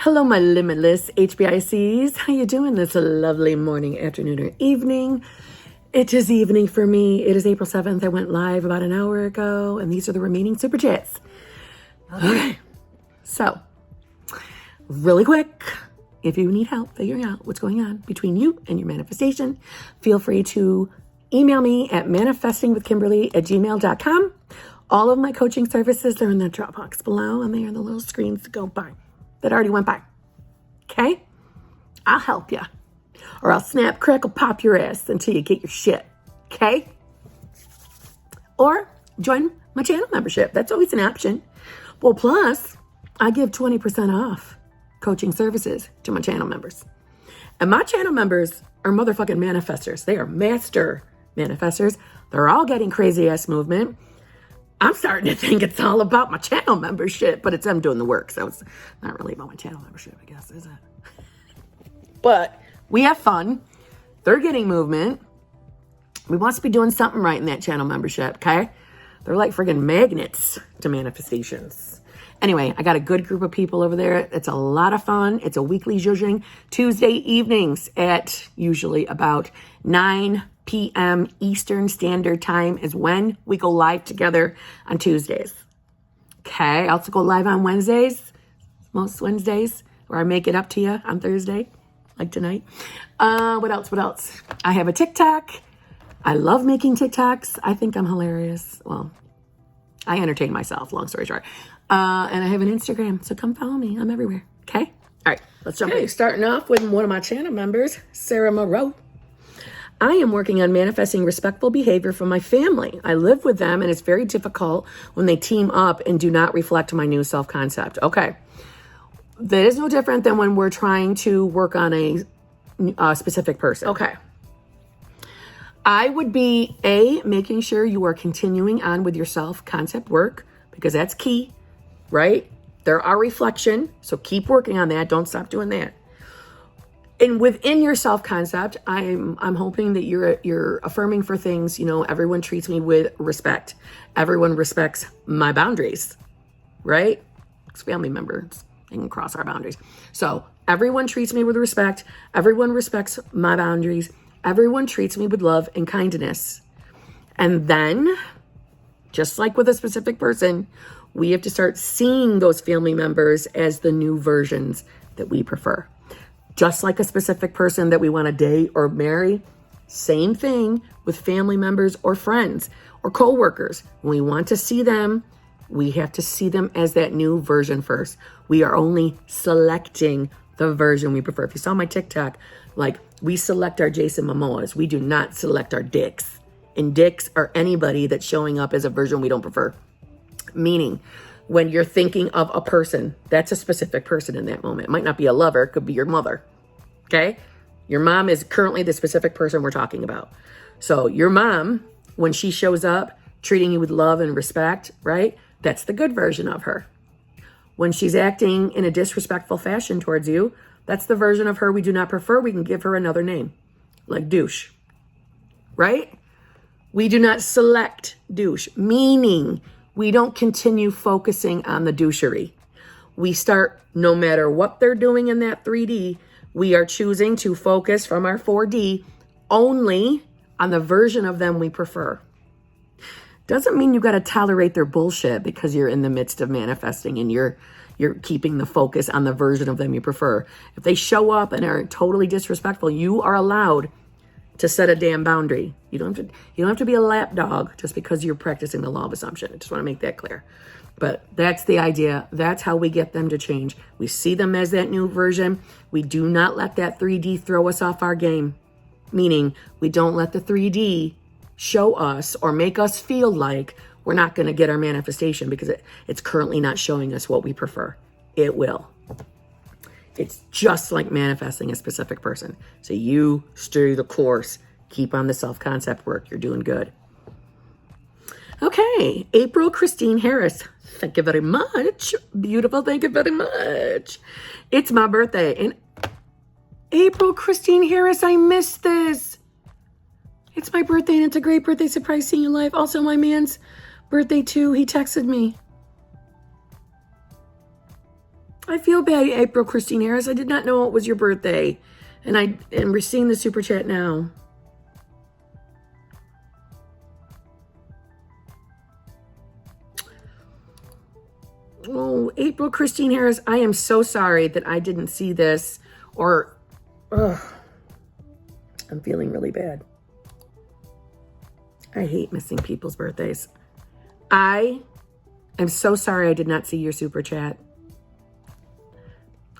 Hello, my limitless HBICs. How you doing this lovely morning, afternoon, or evening? It is evening for me. It is April 7th. I went live about an hour ago, and these are the remaining super chats. Okay, so really quick, if you need help figuring out what's going on between you and your manifestation, feel free to email me at manifestingwithkimberly@gmail.com. All of my coaching services are in the drop box below, and they are the little screens that go by. That already went by. Okay? I'll help you. Or I'll snap, crackle, pop your ass until you get your shit. Okay? Or join my channel membership. That's always an option. Well, plus, I give 20% off coaching services to my channel members. And my channel members are motherfucking manifestors. They are master manifestors. They're all getting crazy ass movement. I'm starting to think it's all about my channel membership, but it's them doing the work. So it's not really about my channel membership, I guess, is it? But we have fun. They're getting movement. We must be doing something right in that channel membership, okay? They're like friggin' magnets to manifestations. Anyway, I got a good group of people over there. It's a lot of fun. It's a weekly zhuzhing. Tuesday evenings at usually about 9 p.m. Eastern Standard Time is when we go live together on Tuesdays. Okay, I also go live on Wednesdays, most Wednesdays, where I make it up to you on Thursday, like tonight. What else? I have a TikTok. I love making TikToks. I think I'm hilarious. Well, I entertain myself, long story short. And I have an Instagram, so come follow me. I'm everywhere, okay? All right, let's jump in. Starting off with one of my channel members, Sarah Moreau. I am working on manifesting respectful behavior from my family. I live with them, and it's very difficult when they team up and do not reflect my new self-concept. Okay. That is no different than when we're trying to work on a specific person. Okay. I would be, making sure you are continuing on with your self-concept work, because that's key, right? There are reflection, so keep working on that. Don't stop doing that. And within your self-concept, I'm hoping that you're affirming for things, everyone treats me with respect. Everyone respects my boundaries, right? It's family members, they can cross our boundaries. So everyone treats me with respect. Everyone respects my boundaries. Everyone treats me with love and kindness. And then, just like with a specific person, we have to start seeing those family members as the new versions that we prefer. Just like a specific person that we want to date or marry, same thing with family members or friends or coworkers. When we want to see them, we have to see them as that new version first. We are only selecting the version we prefer. If you saw my TikTok, we select our Jason Momoas. We do not select our dicks. And dicks are anybody that's showing up as a version we don't prefer. Meaning, when you're thinking of a person, that's a specific person in that moment. It might not be a lover, it could be your mother, okay? Your mom is currently the specific person we're talking about. So your mom, when she shows up, treating you with love and respect, right? That's the good version of her. When she's acting in a disrespectful fashion towards you, that's the version of her we do not prefer. We can give her another name, like douche, right? We do not select douche, meaning we don't continue focusing on the douchery. We start, no matter what they're doing in that 3D, we are choosing to focus from our 4D only on the version of them we prefer. Doesn't mean you got to tolerate their bullshit because you're in the midst of manifesting and you're keeping the focus on the version of them you prefer. If they show up and are totally disrespectful, you are allowed to set a damn boundary. You don't have to be a lapdog just because you're practicing the law of assumption. I just want to make that clear. But that's the idea. That's how we get them to change. We see them as that new version. We do not let that 3D throw us off our game. Meaning, we don't let the 3D show us or make us feel like we're not going to get our manifestation because it's currently not showing us what we prefer. It will. It's just like manifesting a specific person. So you stay the course. Keep on the self-concept work. You're doing good. Okay, April Christine Harris. Thank you very much. Beautiful, thank you very much. It's my birthday. And April Christine Harris, I missed this. It's my birthday and it's a great birthday surprise seeing you live. Also, my man's birthday too. He texted me. I feel bad, April Christine Harris. I did not know it was your birthday. And we're seeing the super chat now. Oh, April Christine Harris, I am so sorry that I didn't see this. Or, I'm feeling really bad. I hate missing people's birthdays. I am so sorry I did not see your super chat.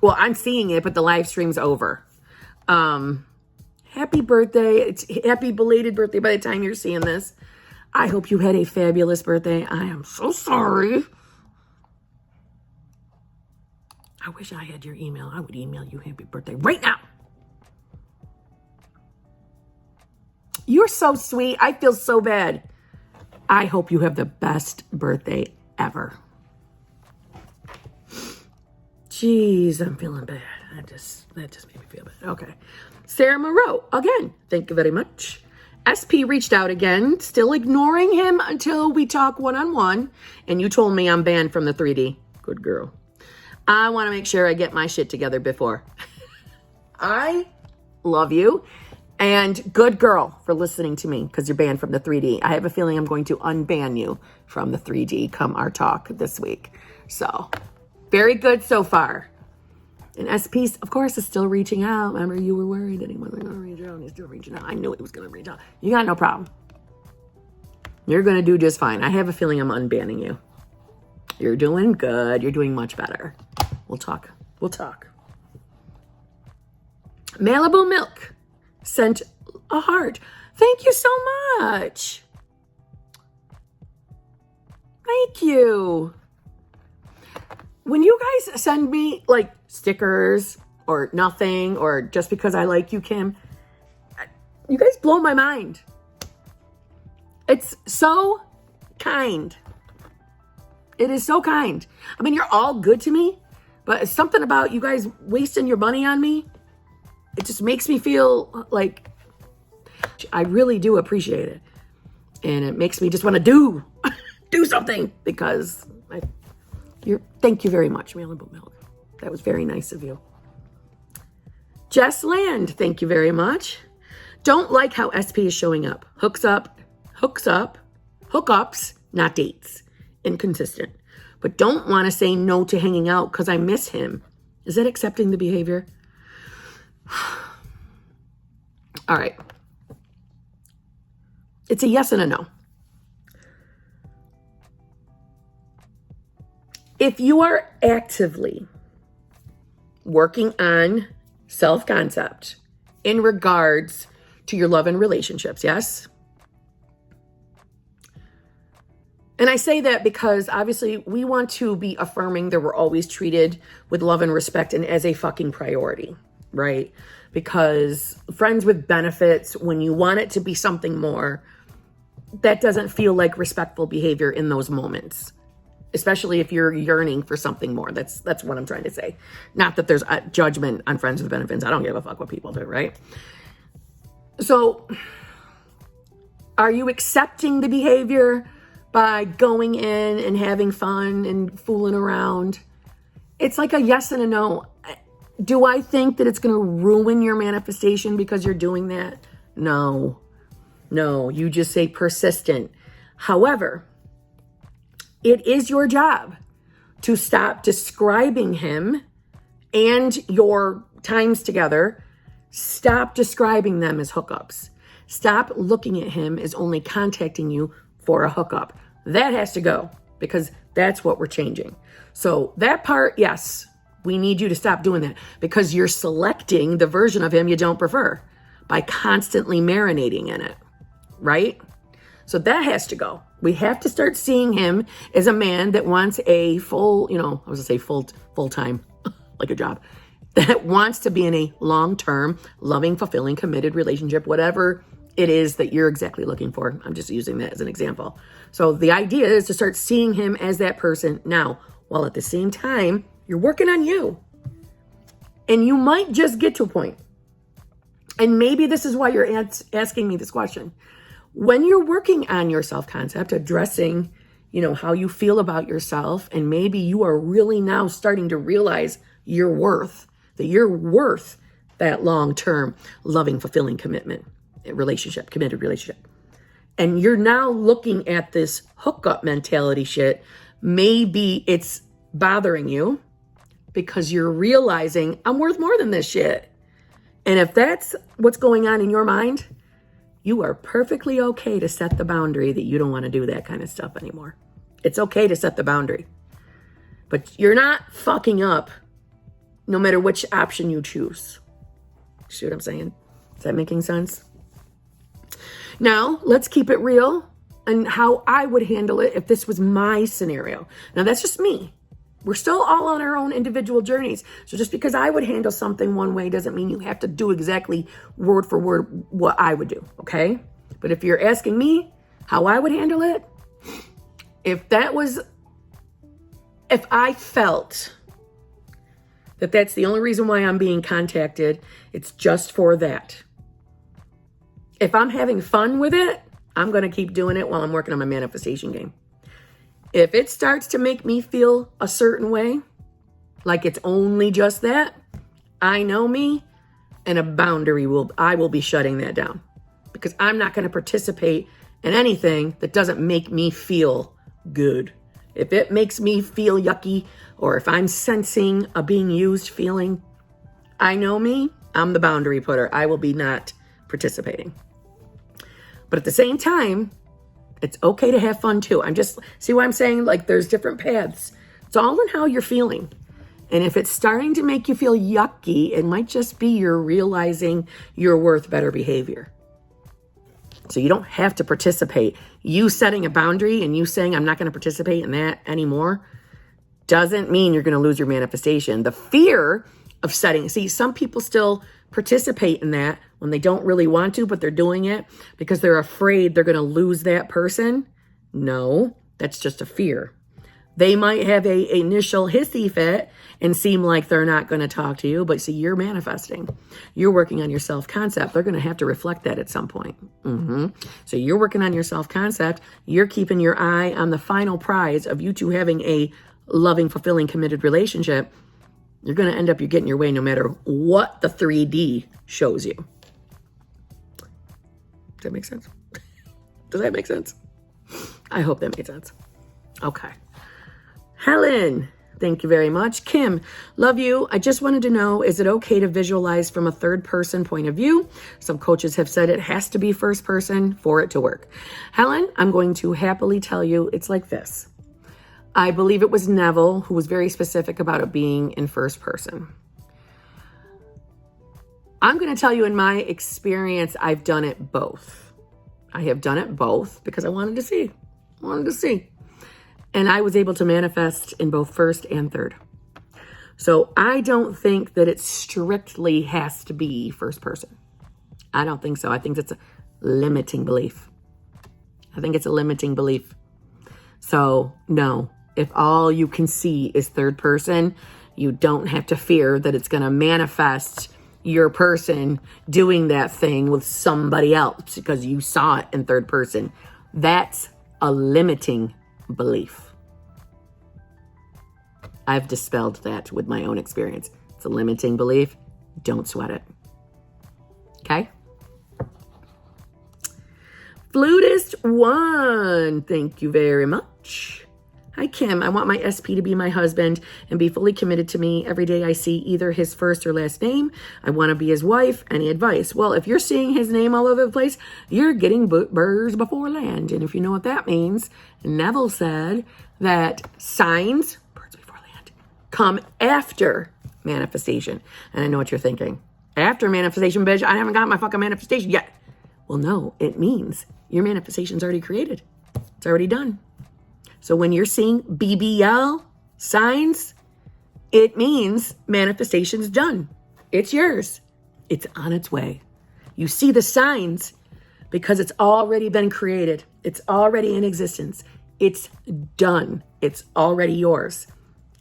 Well, I'm seeing it, but the live stream's over. Happy birthday. It's happy belated birthday by the time you're seeing this. I hope you had a fabulous birthday. I am so sorry. I wish I had your email. I would email you happy birthday right now. You're so sweet. I feel so bad. I hope you have the best birthday ever. Jeez, I'm feeling bad. That just made me feel bad. Okay. Sarah Moreau, again, thank you very much. SP reached out again, still ignoring him until we talk one-on-one. And you told me I'm banned from the 3D. Good girl. I want to make sure I get my shit together before. I love you. And good girl for listening to me because you're banned from the 3D. I have a feeling I'm going to unban you from the 3D come our talk this week. So, very good so far. And SP, of course, is still reaching out. Remember, you were worried that he wasn't going to reach out. He's still reaching out. I knew he was going to reach out. You got no problem. You're going to do just fine. I have a feeling I'm unbanning you. You're doing good. You're doing much better. We'll talk. We'll talk. Malibu Milk sent a heart. Thank you so much. Thank you. When you guys send me like stickers or nothing or just because I like you, Kim, you guys blow my mind. It's so kind. It is so kind. I mean, you're all good to me, but it's something about you guys wasting your money on me. It just makes me feel like I really do appreciate it. And it makes me just want to do something because thank you very much, Malibu Milk. That was very nice of you. Jess Land, thank you very much. Don't like how SP is showing up. Hookups, not dates. Inconsistent. But don't want to say no to hanging out because I miss him. Is that accepting the behavior? All right. It's a yes and a no. If you are actively working on self-concept in regards to your love and relationships, yes? And I say that because obviously we want to be affirming that we're always treated with love and respect and as a fucking priority, right? Because friends with benefits, when you want it to be something more, that doesn't feel like respectful behavior in those moments, especially if you're yearning for something more. That's what I'm trying to say. Not that there's a judgment on friends with benefits. I don't give a fuck what people do, right? So are you accepting the behavior by going in and having fun and fooling around? It's like a yes and a no. Do I think that it's going to ruin your manifestation because you're doing that? No, you just say persistent. However, it is your job to stop describing him and your times together. Stop describing them as hookups. Stop looking at him as only contacting you for a hookup. That has to go because that's what we're changing. So that part, yes, we need you to stop doing that because you're selecting the version of him you don't prefer by constantly marinating in it, right? So that has to go. We have to start seeing him as a man that wants a full, full-time, like a job, that wants to be in a long-term, loving, fulfilling, committed relationship, whatever it is that you're exactly looking for. I'm just using that as an example. So the idea is to start seeing him as that person now, while at the same time, you're working on you. And you might just get to a point. And maybe this is why you're asking me this question. When you're working on your self-concept, addressing how you feel about yourself. And maybe you are really now starting to realize your worth, that you're worth that long-term, loving, fulfilling committed relationship. And you're now looking at this hookup mentality shit. Maybe it's bothering you because you're realizing I'm worth more than this shit. And if that's what's going on in your mind, you are perfectly okay to set the boundary that you don't want to do that kind of stuff anymore. It's okay to set the boundary. But you're not fucking up no matter which option you choose. See what I'm saying? Is that making sense? Now, let's keep it real and how I would handle it if this was my scenario. Now, that's just me. We're still all on our own individual journeys. So just because I would handle something one way doesn't mean you have to do exactly word for word what I would do, okay? But if you're asking me how I would handle it, if I felt that that's the only reason why I'm being contacted, it's just for that. If I'm having fun with it, I'm going to keep doing it while I'm working on my manifestation game. If it starts to make me feel a certain way, like it's only just that, I know me, and I will be shutting that down, because I'm not going to participate in anything that doesn't make me feel good. If it makes me feel yucky, or if I'm sensing a being used feeling, I know me, I'm the boundary putter. I will be not participating. But at the same time, it's okay to have fun too. See what I'm saying? Like, there's different paths. It's all in how you're feeling. And if it's starting to make you feel yucky, it might just be you're realizing you're worth better behavior. So you don't have to participate. You setting a boundary and you saying, I'm not going to participate in that anymore, doesn't mean you're going to lose your manifestation. The fear of some people still participate in that when they don't really want to, but they're doing it because they're afraid they're going to lose that person. No, that's just a fear. They might have a initial hissy fit and seem like they're not going to talk to you, but see, you're manifesting. You're working on your self-concept. They're going to have to reflect that at some point. So you're working on your self-concept. You're keeping your eye on the final prize of you two having a loving, fulfilling, committed relationship. You're going to end up getting your way no matter what the 3D shows you. Does that make sense? Does that make sense? I hope that made sense. Okay. Helen, thank you very much. Kim, love you. I just wanted to know, is it okay to visualize from a third person point of view? Some coaches have said it has to be first person for it to work. Helen, I'm going to happily tell you it's like this. I believe it was Neville who was very specific about it being in first person. I'm going to tell you, in my experience, I've done it both. I have done it both because I wanted to see. And I was able to manifest in both first and third. So I don't think that it strictly has to be first person. I don't think so. I think it's a limiting belief. So no, if all you can see is third person, you don't have to fear that it's going to manifest your person doing that thing with somebody else because you saw it in third person. That's a limiting belief. I've dispelled that with my own experience. It's a limiting belief. Don't sweat it. Okay? Flutist 1, thank you very much. Hi, Kim. I want my SP to be my husband and be fully committed to me. Every day I see either his first or last name. I want to be his wife. Any advice? Well, if you're seeing his name all over the place, you're getting birds before land. And if you know what that means, Neville said that signs, birds before land, come after manifestation. And I know what you're thinking. After manifestation, bitch, I haven't got my fucking manifestation yet. Well, no, it means your manifestation's already created. It's already done. So when you're seeing BBL signs, it means manifestation's done. It's yours. It's on its way. You see the signs because it's already been created. It's already in existence. It's done. It's already yours.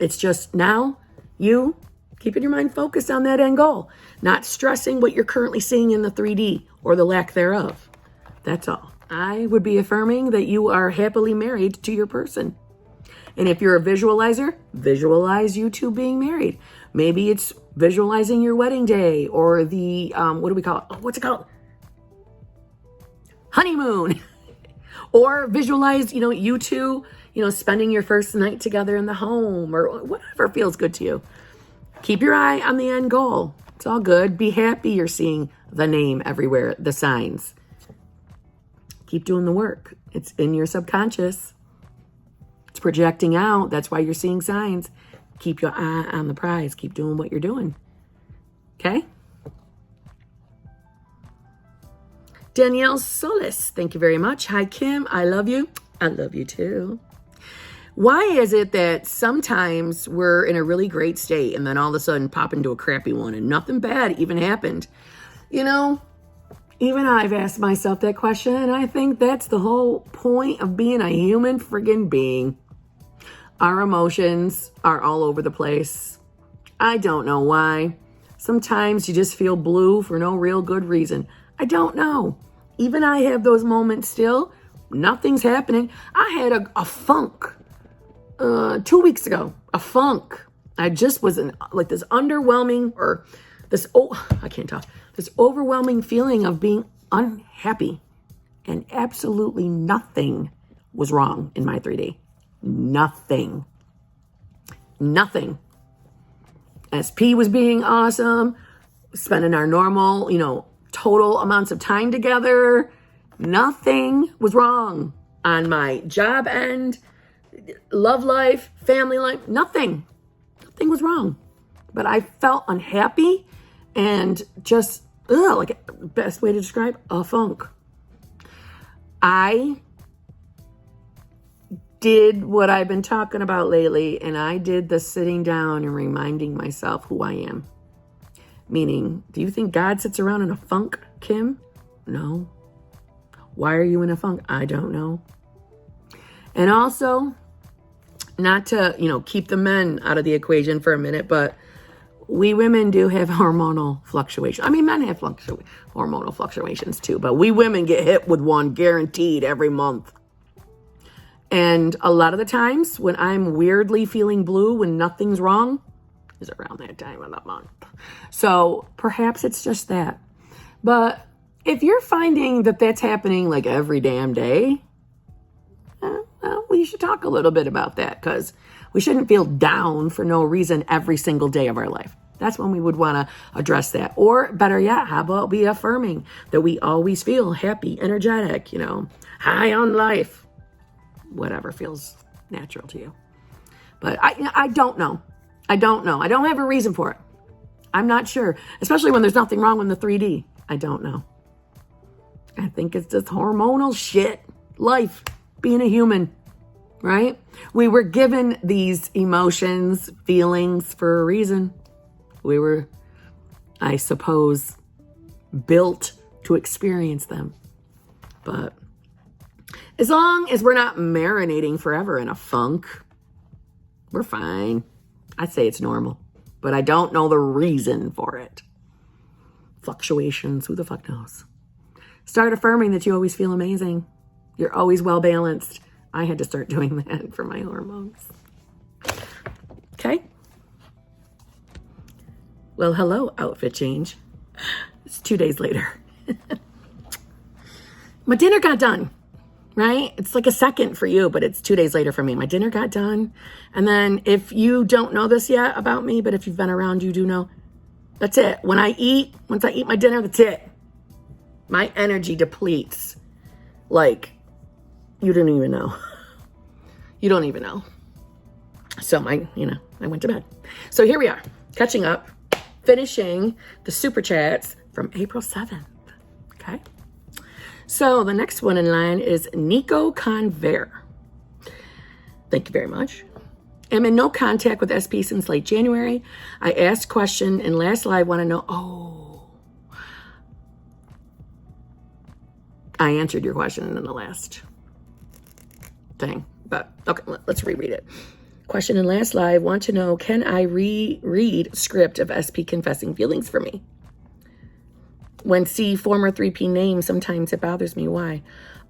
It's just now you keeping your mind focused on that end goal, not stressing what you're currently seeing in the 3D or the lack thereof. That's all. I would be affirming that you are happily married to your person. And if you're a visualizer, visualize you two being married. Maybe it's visualizing your wedding day or the, what do we call it? Oh, what's it called? Honeymoon. Or visualize, you two, spending your first night together in the home or whatever feels good to you. Keep your eye on the end goal. It's all good. Be happy you're seeing the name everywhere, the signs. Keep doing the work. It's in your subconscious. It's projecting out. That's why you're seeing signs. Keep your eye on the prize. Keep doing what you're doing. Okay? Danielle Solis, thank you very much. Hi, Kim. I love you. I love you too. Why is it that sometimes we're in a really great state and then all of a sudden pop into a crappy one and nothing bad even happened? Even I've asked myself that question, and I think that's the whole point of being a human friggin' being. Our emotions are all over the place. I don't know why. Sometimes you just feel blue for no real good reason. I don't know. Even I have those moments still. Nothing's happening. I had a funk 2 weeks ago. A funk. I just was in like this underwhelming or this, I can't talk. This overwhelming feeling of being unhappy. And absolutely nothing was wrong in my 3D. Nothing. SP was being awesome. Spending our normal, total amounts of time together. Nothing was wrong on my job end, love life, family life. Nothing was wrong. But I felt unhappy and just, like best way to describe, a funk. I did what I've been talking about lately, and I did the sitting down and reminding myself who I am. Meaning, do you think God sits around in a funk, Kim? No. Why are you in a funk? I don't know. And also, not to, keep the men out of the equation for a minute, but we women do have hormonal fluctuations. I mean, men have hormonal fluctuations too, but we women get hit with one guaranteed every month. And a lot of the times when I'm weirdly feeling blue when nothing's wrong is around that time of the month. So perhaps it's just that. But if you're finding that that's happening like every damn day, well, we should talk a little bit about that because we shouldn't feel down for no reason every single day of our life. That's when we would want to address that. Or better yet, how about we affirming that we always feel happy, energetic, high on life, whatever feels natural to you. But I don't know. I don't have a reason for it. I'm not sure, especially when there's nothing wrong with the 3D. I don't know. I think it's just hormonal shit. Life, being a human, right? We were given these emotions, feelings for a reason. We were, I suppose, built to experience them. But as long as we're not marinating forever in a funk, we're fine. I'd say it's normal, but I don't know the reason for it. Fluctuations, who the fuck knows? Start affirming that you always feel amazing. You're always well balanced. I had to start doing that for my hormones. Okay. Well, hello, outfit change. It's 2 days later. My dinner got done, right? It's like a second for you, but it's 2 days later for me. My dinner got done. And then if you don't know this yet about me, but if you've been around, you do know. That's it. Once I eat my dinner, that's it. My energy depletes. Like, you don't even know. You don't even know. So I went to bed. So here we are, catching up, finishing the super chats from April 7th. Okay. So the next one in line is Nico Conver. Thank you very much. I'm in no contact with SP since late January. I asked question in last live, want to know, I answered your question in the last thing, but okay, let's reread it. Question in last live, want to know, can I reread script of SP confessing feelings for me? When see former 3P names, sometimes it bothers me. Why?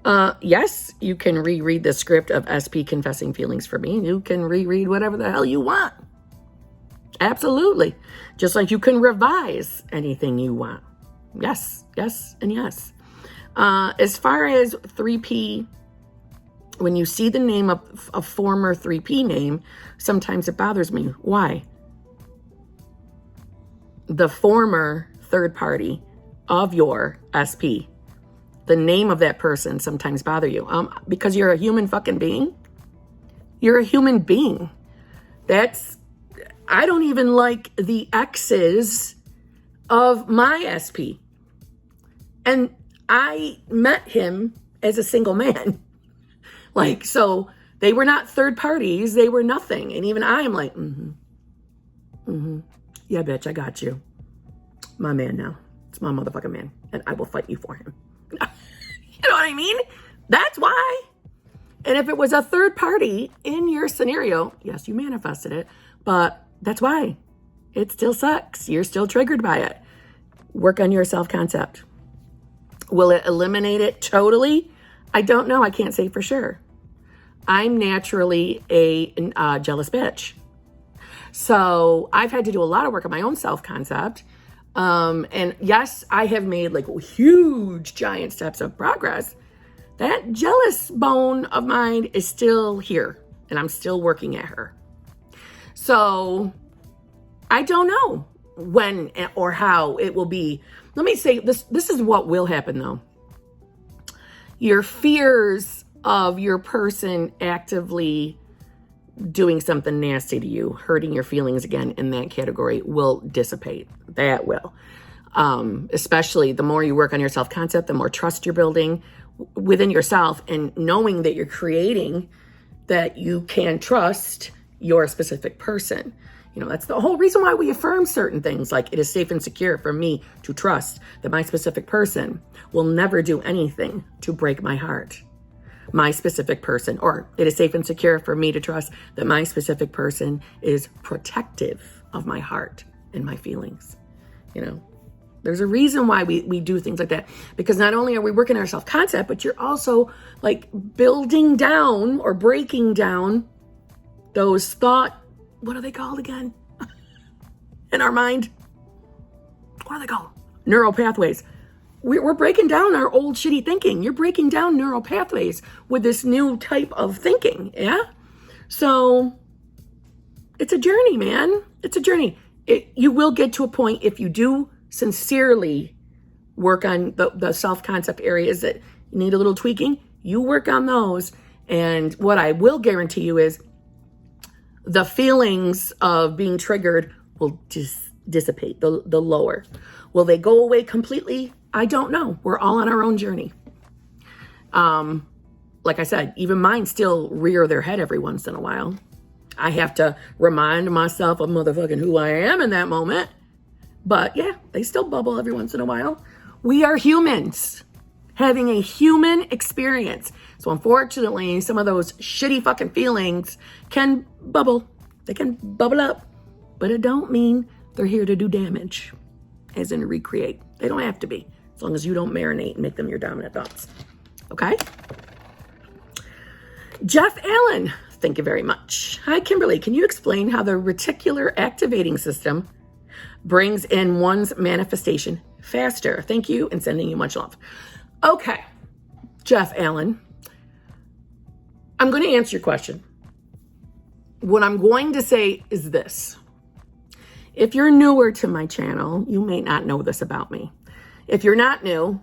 Yes, you can reread the script of SP confessing feelings for me. You can reread whatever the hell you want. Absolutely. Just like you can revise anything you want. Yes, yes, and yes. As far as 3P, when you see the name of a former 3P name, sometimes it bothers me. Why? The former third party of your SP, the name of that person sometimes bother you. Because you're a human fucking being. You're a human being. I don't even like the exes of my SP. And I met him as a single man. Like, so they were not third parties. They were nothing. And even I am like, yeah, bitch, I got you. My man now. It's my motherfucking man. And I will fight you for him. You know what I mean? That's why. And if it was a third party in your scenario, yes, you manifested it, but that's why. It still sucks. You're still triggered by it. Work on your self-concept. Will it eliminate it totally? I don't know. I can't say for sure. I'm naturally a jealous bitch. So I've had to do a lot of work on my own self-concept. And yes, I have made like huge, giant steps of progress. That jealous bone of mine is still here, and I'm still working at her. So I don't know when or how it will be. Let me say this. This is what will happen though. Your fears of your person actively doing something nasty to you, hurting your feelings again in that category will dissipate. That will. Especially the more you work on your self-concept, the more trust you're building within yourself and knowing that you're creating that you can trust your specific person. You know, that's the whole reason why we affirm certain things, like it is safe and secure for me to trust that my specific person will never do anything to break my heart. My specific person, or it is safe and secure for me to trust that my specific person is protective of my heart and my feelings. You know, there's a reason why we do things like that, because not only are we working on our self-concept, but you're also like building down or breaking down those what are they called again? In our mind? What are they called? Neural pathways. We're breaking down our old shitty thinking. You're breaking down neural pathways with this new type of thinking. Yeah. So it's a journey, man. It's a journey. You will get to a point if you do sincerely work on the self-concept areas that need a little tweaking. You work on those. And what I will guarantee you is the feelings of being triggered will just dissipate, the lower. Will they go away completely? I don't know. We're all on our own journey. Like I said, even mine still rear their head every once in a while. I have to remind myself of motherfucking who I am in that moment. But yeah, they still bubble every once in a while. We are humans having a human experience. So unfortunately, some of those shitty fucking feelings can bubble. They can bubble up, but it don't mean they're here to do damage, as in recreate. They don't have to be, as long as you don't marinate and make them your dominant thoughts. Okay? Jeff Allen, thank you very much. Hi, Kimberly. Can you explain how the reticular activating system brings in one's manifestation faster? Thank you, and sending you much love. Okay, Jeff Allen, I'm going to answer your question. What I'm going to say is this. If you're newer to my channel, you may not know this about me. If you're not new,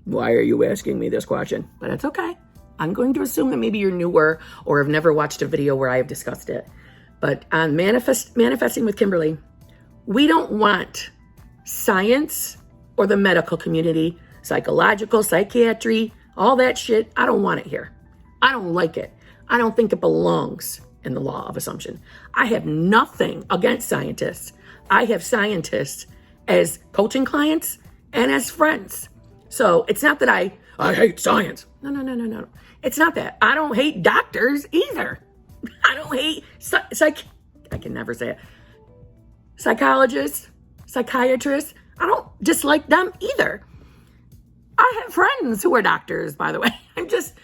why are you asking me this question? But it's okay. I'm going to assume that maybe you're newer or have never watched a video where I have discussed it. But on Manifesting with Kimberly, we don't want science or the medical community, psychological, psychiatry, all that shit. I don't want it here. I don't like it. I don't think it belongs in the law of assumption. I have nothing against scientists. I have scientists as coaching clients and as friends. So it's not that I hate science. No. It's not that. I don't hate doctors either. I don't hate I can never say it. Psychologists, psychiatrists. I don't dislike them either. I I have friends who are doctors, by the way. I'm just,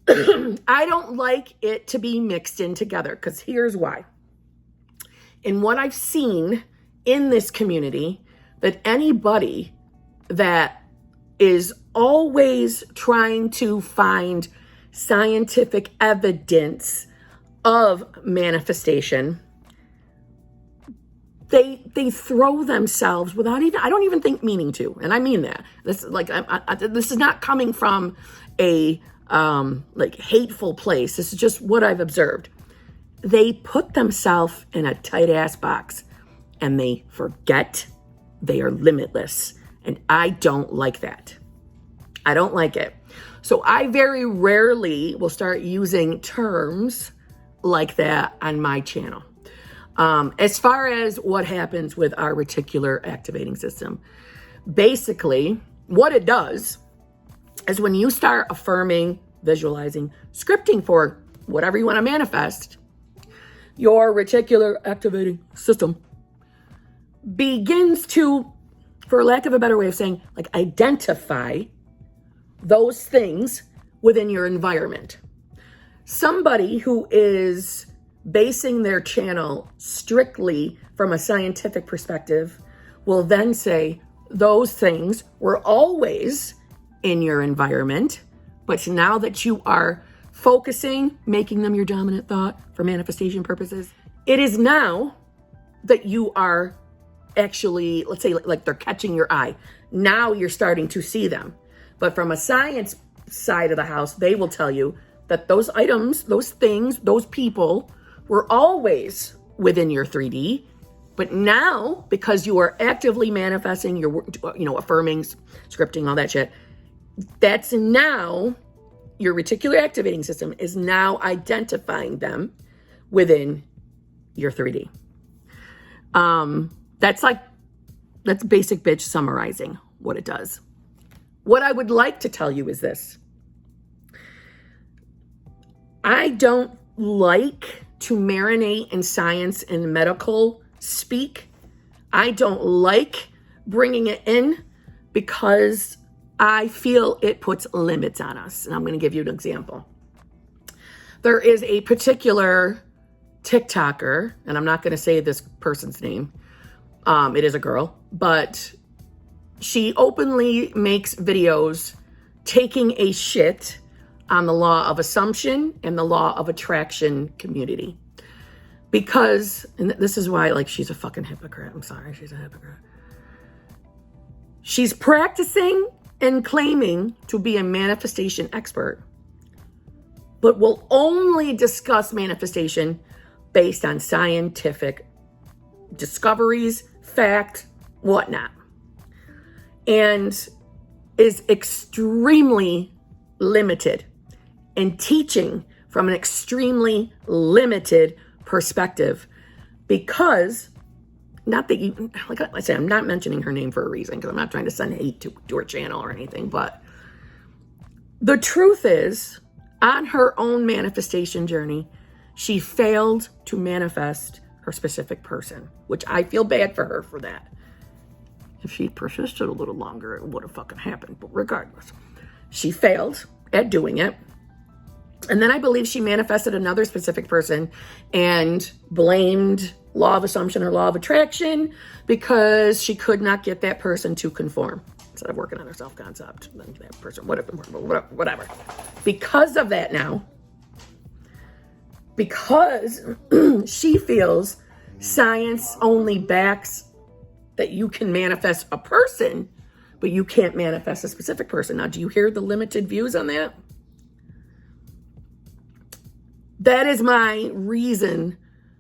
I don't like it to be mixed in together, because here's why. In what I've seen in this community, that anybody that is always trying to find scientific evidence of manifestation, they throw themselves without even, I don't even think meaning to, and I mean that. This like this is not coming from a like hateful place. This is just what I've observed. They put themselves in a tight ass box and they forget they are limitless. And I don't like that. I don't like it. So I very rarely will start using terms like that on my channel. As far as what happens with our reticular activating system, basically what it does is when you start affirming, visualizing, scripting for whatever you want to manifest, your reticular activating system begins to, for lack of a better way of saying, like identify those things within your environment. Somebody who is basing their channel strictly from a scientific perspective will then say those things were always in your environment, but now that you are focusing, making them your dominant thought for manifestation purposes, it is now that you are actually, let's say like they're catching your eye. Now you're starting to see them. But from a science side of the house, they will tell you that those items, those things, those people were always within your 3D. But now, because you are actively manifesting, you're, affirming, scripting, all that shit, that's now your reticular activating system is now identifying them within your 3D. That's basic bitch summarizing what it does. What I would like to tell you is this. I don't like to marinate in science and medical speak. I don't like bringing it in because I feel it puts limits on us. And I'm going to give you an example. There is a particular TikToker, and I'm not going to say this person's name. It is a girl, but she openly makes videos taking a shit on the law of assumption and the law of attraction community. Because, and this is why, like, she's a fucking hypocrite. I'm sorry, she's a hypocrite. She's practicing and claiming to be a manifestation expert, but will only discuss manifestation based on scientific discoveries, fact, whatnot, and is extremely limited and teaching from an extremely limited perspective, because not that you, like I say, I'm not mentioning her name for a reason, because I'm not trying to send hate to her channel or anything, but the truth is, on her own manifestation journey, she failed to manifest her specific person, which I feel bad for her for that. If she persisted a little longer, it would have fucking happened, but regardless, she failed at doing it. And then I believe she manifested another specific person and blamed law of assumption or law of attraction because she could not get that person to conform. Instead of working on her self-concept, then that person, whatever. Because of that now, because she feels science only backs that you can manifest a person, but you can't manifest a specific person. Now, do you hear the limited views on that? That is my reason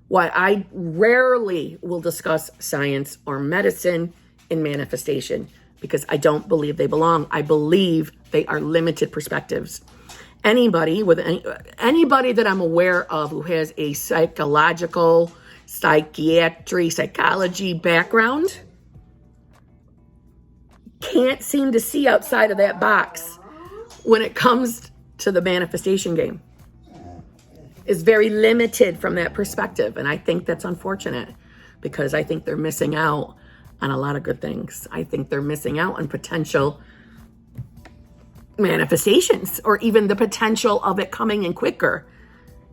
why I rarely will discuss science or medicine in manifestation, because I don't believe they belong. I believe they are limited perspectives. Anybody that I'm aware of who has a psychological, psychology background can't seem to see outside of that box when it comes to the manifestation game. Is very limited from that perspective. And I think that's unfortunate, because I think they're missing out on a lot of good things. I think they're missing out on potential manifestations or even the potential of it coming in quicker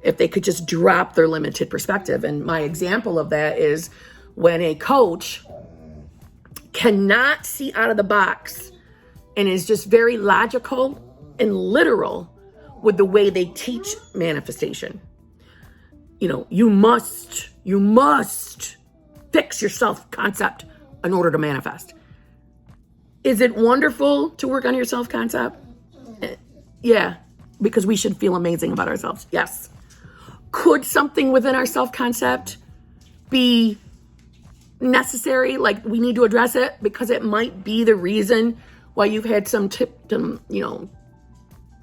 if they could just drop their limited perspective. And my example of that is when a coach cannot see out of the box and is just very logical and literal with the way they teach manifestation. You know, you must fix your self-concept in order to manifest. Is it wonderful to work on your self-concept? Yeah, because we should feel amazing about ourselves. Yes. Could something within our self-concept be necessary? Like we need to address it because it might be the reason why you've had some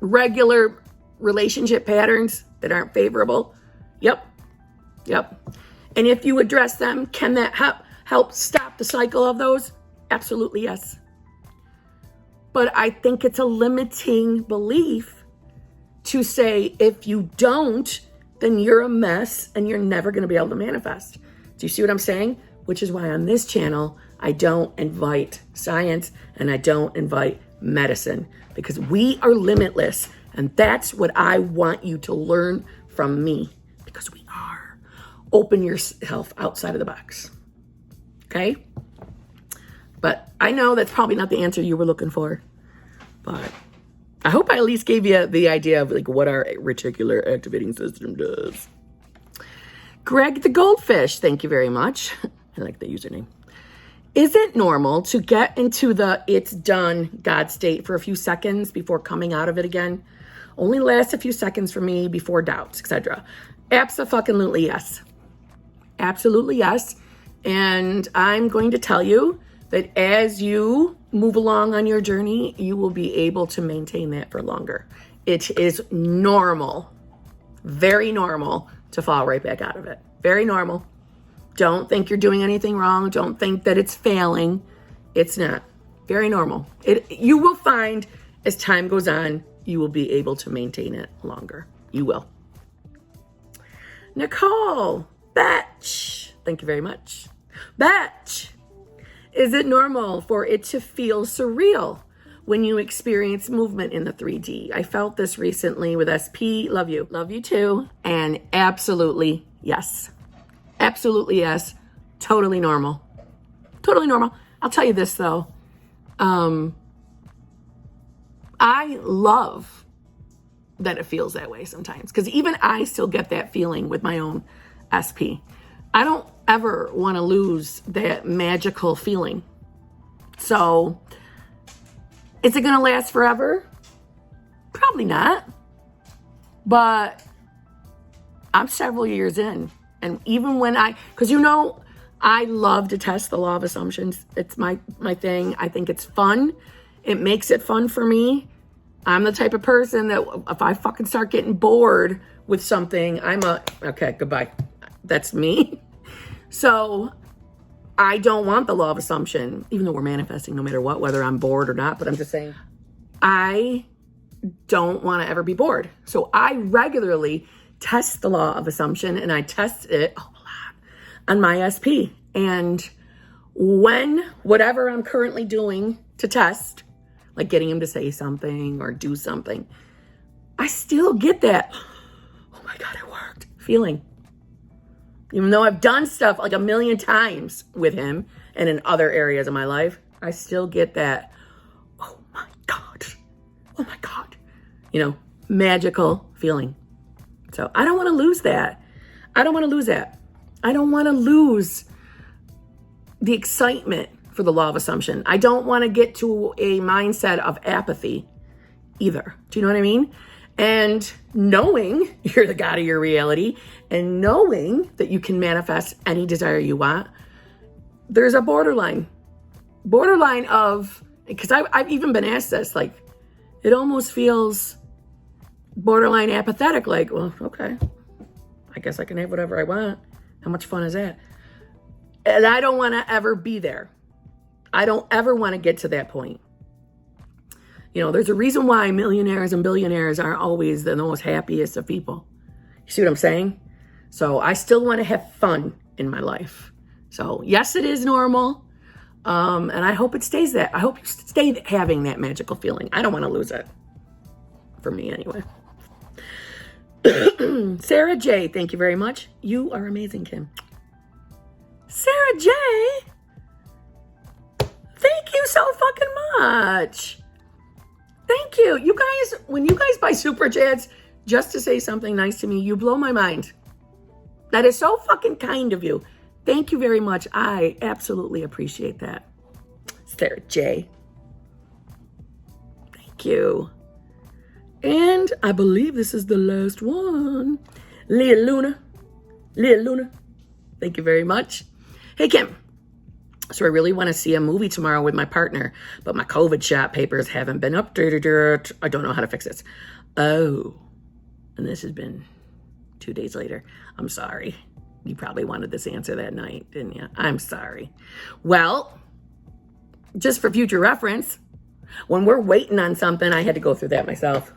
regular relationship patterns that aren't favorable. Yep. And if you address them, can that help stop the cycle of those? Absolutely, yes. But I think it's a limiting belief to say if you don't, then you're a mess and you're never going to be able to manifest. Do you see what I'm saying? Which is why on this channel, I don't invite science and I don't invite medicine because we are limitless. And that's what I want you to learn from me because we are. Open yourself outside of the box. Okay? But I know that's probably not the answer you were looking for. But I hope I at least gave you the idea of like what our reticular activating system does. Greg the Goldfish, thank you very much. I like the username. Is it normal to get into the it's done God state for a few seconds before coming out of it again? Only lasts a few seconds for me before doubts, etc. Abso-fucking-lutely yes. Absolutely yes. And I'm going to tell you that as you move along on your journey, you will be able to maintain that for longer. It is normal, very normal to fall right back out of it. Very normal. Don't think you're doing anything wrong. Don't think that it's failing. It's not. Very normal. You will find as time goes on, you will be able to maintain it longer. You will. Nicole, Batch, thank you very much. Batch, is it normal for it to feel surreal when you experience movement in the 3D? I felt this recently with SP. Love you. Love you too. And absolutely yes. Absolutely yes. Totally normal. Totally normal. I'll tell you this though. I love that it feels that way sometimes because even I still get that feeling with my own SP. I don't ever want to lose that magical feeling. So is it going to last forever? Probably not. But I'm several years in. And even when because I love to test the law of assumptions. It's my thing. I think it's fun. It makes it fun for me. I'm the type of person that if I fucking start getting bored with something, okay, goodbye. That's me. So I don't want the law of assumption, even though we're manifesting no matter what, whether I'm bored or not. But I'm just saying, I don't want to ever be bored. So I regularly test the law of assumption and I test it a lot on my SP. And when whatever I'm currently doing to test, like getting him to say something or do something, I still get that, oh my God, it worked feeling. Even though I've done stuff like a million times with him and in other areas of my life, I still get that, oh my God, magical feeling. So I don't want to lose that. I don't want to lose the excitement for the law of assumption. I don't want to get to a mindset of apathy either. Do you know what I mean? And knowing you're the God of your reality and knowing that you can manifest any desire you want, there's a borderline of, because I've even been asked this, like, it almost feels borderline apathetic, like, well, okay, I guess I can have whatever I want. How much fun is that? And I don't want to ever be there. I don't ever want to get to that point. There's a reason why millionaires and billionaires aren't always the most happiest of people. You see what I'm saying? So I still want to have fun in my life. So yes, it is normal. And I hope it stays that. I hope you stay having that magical feeling. I don't want to lose it. For me, anyway. Sarah J, thank you very much. You are amazing, Kim. Sarah J, thank you so fucking much. Thank you. You guys, when you guys buy super chats just to say something nice to me, you blow my mind. That is so fucking kind of you. Thank you very much. I absolutely appreciate that. Sarah J. Thank you. And I believe this is the last one. Leah Luna. Thank you very much. Hey, Kim. So I really want to see a movie tomorrow with my partner, but my COVID shot papers haven't been updated. I don't know how to fix this. Oh, and this has been 2 days later. I'm sorry. You probably wanted this answer that night, didn't you? I'm sorry. Well, just for future reference, when we're waiting on something, I had to go through that myself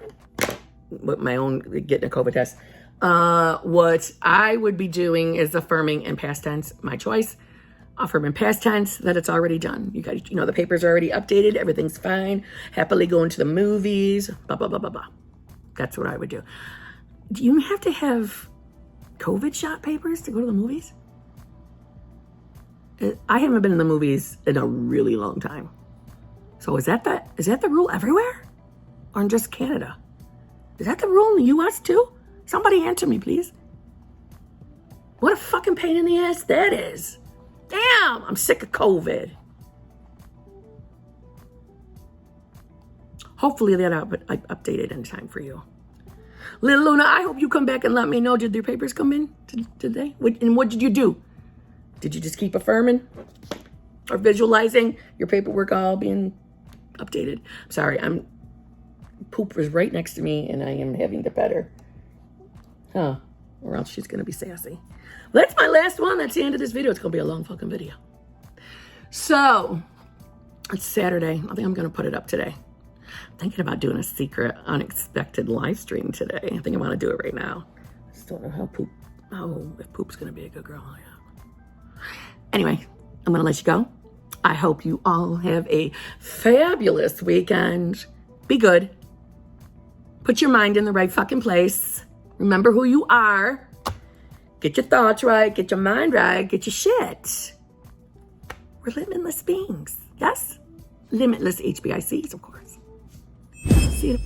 with my own getting a COVID test. What I would be doing is affirming in past tense, my choice. Affirm in past tense that it's already done. You guys, you know, the papers are already updated. Everything's fine. Happily going to the movies. Blah, blah, blah, blah, blah. That's what I would do. Do you have to have COVID shot papers to go to the movies? I haven't been in the movies in a really long time. So is that the rule everywhere? Or in just Canada? Is that the rule in the US too? Somebody answer me, please. What a fucking pain in the ass that is. Damn, I'm sick of COVID. Hopefully that I updated in time for you. Little Luna, I hope you come back and let me know. Did your papers come in today? And what did you do? Did you just keep affirming or visualizing your paperwork all being updated? I'm sorry, poop was right next to me and I am having to pet her. Huh, or else she's gonna be sassy. That's my last one. That's the end of this video. It's gonna be a long fucking video. So, it's Saturday. I think I'm gonna put it up today. I'm thinking about doing a secret, unexpected live stream today. I think I wanna do it right now. I just don't know if Poop's gonna be a good girl. Yeah. Anyway, I'm gonna let you go. I hope you all have a fabulous weekend. Be good. Put your mind in the right fucking place. Remember who you are. Get your thoughts right. Get your mind right. Get your shit. We're limitless beings. Yes? Limitless HBICs, of course. See you.